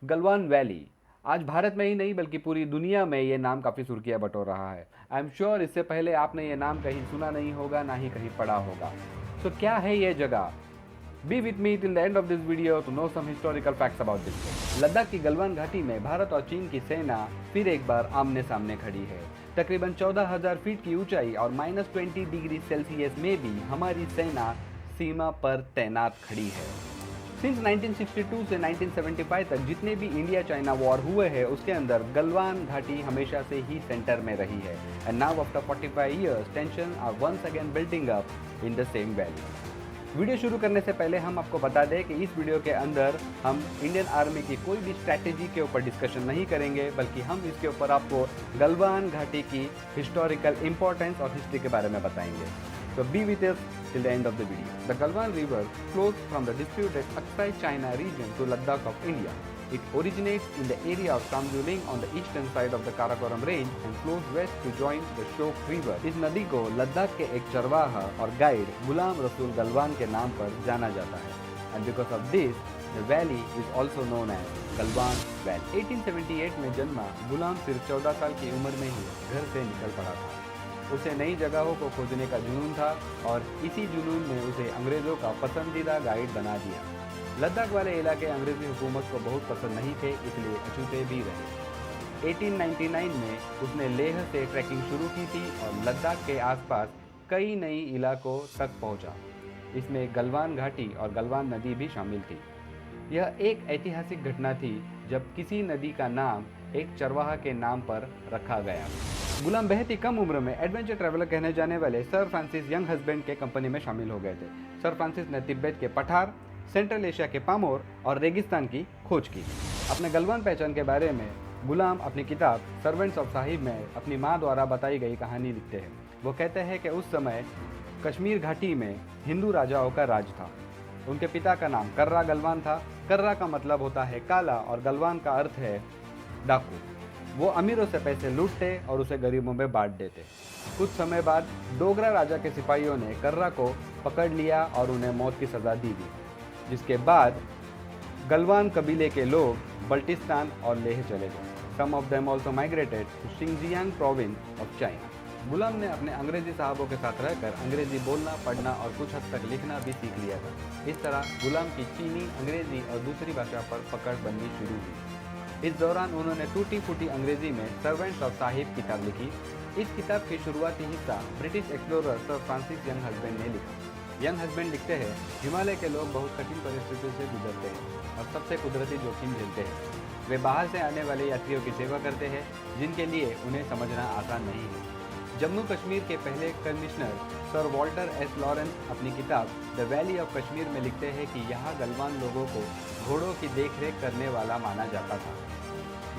Galwan valley आज भारत में ही नहीं बल्कि पूरी दुनिया में ये नाम काफ़ी सुर्खियाँ बटोर रहा है। आई एम श्योर इससे पहले आपने ये नाम कहीं सुना नहीं होगा, ना ही कहीं पढ़ा होगा। सो क्या है ये जगह? Be with me till the end of this video to know some historical facts about this. Ladakh की गलवान घाटी में भारत और चीन की सेना फिर एक बार आमने सामने खड़ी है। तकरीबन 14,000 फीट की ऊंचाई और -20 डिग्री सेल्सियस में भी हमारी सेना सीमा पर तैनात खड़ी है। सिंस 1962 से 1975 तक जितने भी इंडिया चाइना वॉर हुए हैं उसके अंदर गलवान घाटी हमेशा से ही सेंटर में रही है। And now after 45 years tension are once again building up in the same valley. Video शुरू करने से पहले हम आपको बता दें कि इस वीडियो के अंदर हम इंडियन आर्मी की कोई भी स्ट्रैटेजी के ऊपर डिस्कशन नहीं करेंगे, बल्कि हम इसके ऊपर आपको गलवान घाटी की हिस्टोरिकल इंपॉर्टेंस और हिस्ट्री के बारे में बताएंगे। So be with us till the end of the video. The Galwan River flows from the disputed Aksai China region to Ladakh of India. It originates in the area of Samjuling on the eastern side of the Karakoram range and flows west to join the Shok River. इस नदी को लद्दाख के एक चरवाहा और guide Ghulam Rasool Galwan के नाम पर जाना जाता है। And because of this, the valley is also known as Galwan Valley. 1878 में जन्मा गुलाम सिर्फ 14 साल की उम्र में ही घर से निकल पड़ा था। उसे नई जगहों को खोजने का जुनून था और इसी जुनून ने उसे अंग्रेज़ों का पसंदीदा गाइड बना दिया। लद्दाख वाले इलाके अंग्रेज़ी हुकूमत को बहुत पसंद नहीं थे, इसलिए अछूते भी रहे। 1899 में उसने लेह से ट्रैकिंग शुरू की थी और लद्दाख के आसपास कई नई इलाकों तक पहुंचा। इसमें गलवान घाटी और गलवान नदी भी शामिल थी। यह एक ऐतिहासिक घटना थी जब किसी नदी का नाम एक चरवाहा के नाम पर रखा गया। गुलाम बेहद ही कम उम्र में एडवेंचर ट्रैवलर कहने जाने वाले सर फ्रांसिस यंग हस्बैंड के कंपनी में शामिल हो गए थे। सर फ्रांसिस ने तिब्बत के पठार, सेंट्रल एशिया के पामोर और रेगिस्तान की खोज की। अपने गलवान पहचान के बारे में गुलाम अपनी किताब सर्वेंट्स ऑफ साहिब में अपनी माँ द्वारा बताई गई कहानी लिखते हैं। वो कहते हैं कि उस समय कश्मीर घाटी में हिंदू राजाओं का राज था। उनके पिता का नाम कर्रा गलवान था। कर्रा का मतलब होता है काला और गलवान का अर्थ है डाकू। वो अमीरों से पैसे लूटते और उसे गरीबों में बांट देते। कुछ समय बाद डोगरा राजा के सिपाहियों ने कर्रा को पकड़ लिया और उन्हें मौत की सज़ा दी गई, जिसके बाद गलवान कबीले के लोग बल्टिस्तान और लेह चले गए। Some of them also migrated to Xinjiang province of China. Ghulam ने अपने अंग्रेजी साहबों के साथ रहकर अंग्रेजी बोलना, पढ़ना और कुछ हद तक लिखना भी सीख लिया था। इस तरह गुलाम की चीनी, अंग्रेजी और दूसरी भाषा पर पकड़ बननी शुरू हुई। इस दौरान उन्होंने टूटी फूटी अंग्रेजी में सर्वेंट्स ऑफ साहिब किताब लिखी। इस किताब की शुरुआती हिस्सा British explorer sir Francis young husband ने लिखा। यंग हस्बैंड लिखते हैं, हिमालय के लोग बहुत कठिन परिस्थितियों से गुजरते हैं और सबसे कुदरती जोखिम झेलते हैं। वे बाहर से आने वाले यात्रियों की सेवा करते हैं जिनके लिए उन्हें समझना आसान नहीं है। जम्मू कश्मीर के पहले commissioner sir Walter S Lawrence अपनी किताब द वैली ऑफ कश्मीर में लिखते हैं कि यहाँ गलवान लोगों को घोड़ों की देखरेख करने वाला माना जाता था।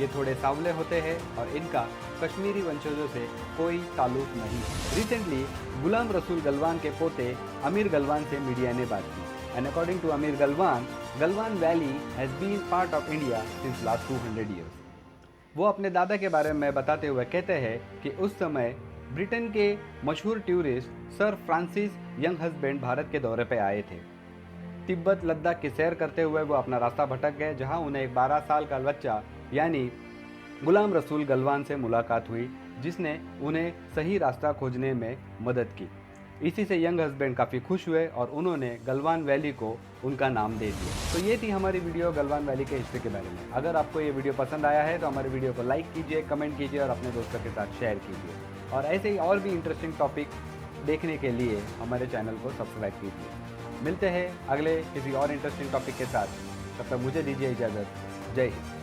ये थोड़े सांवले होते हैं और इनका कश्मीरी वंशजों से कोई ताल्लुक नहीं। रिसेंटली गुलाम रसूल गलवान के पोते अमीर गलवान से मीडिया ने बात की। And according to Amir Galwan, Galwan valley has been part of India since last 200 years. वो अपने दादा के बारे में बताते हुए कहते हैं कि उस समय ब्रिटेन के मशहूर tourist sir Francis young husband Bharat के दौरे पर आए थे। तिब्बत लद्दाख की सैर करते हुए वो अपना रास्ता भटक गए, जहां उन्हें एक 12 साल का बच्चा यानी गुलाम रसूल गलवान से मुलाकात हुई, जिसने उन्हें सही रास्ता खोजने में मदद की। इसी से यंग हस्बैंड काफ़ी खुश हुए और उन्होंने गलवान वैली को उनका नाम दे दिया। तो ये थी हमारी वीडियो गलवान वैली के हिस्ट्री के बारे में। अगर आपको ये वीडियो पसंद आया है तो हमारे वीडियो को लाइक कीजिए, कमेंट कीजिए और अपने दोस्तों के साथ शेयर कीजिए। और ऐसे ही और भी इंटरेस्टिंग टॉपिक देखने के लिए हमारे चैनल को सब्सक्राइब कीजिए। मिलते हैं अगले किसी और इंटरेस्टिंग टॉपिक के साथ। तब तक मुझे दीजिए इजाज़त। जय हिंद।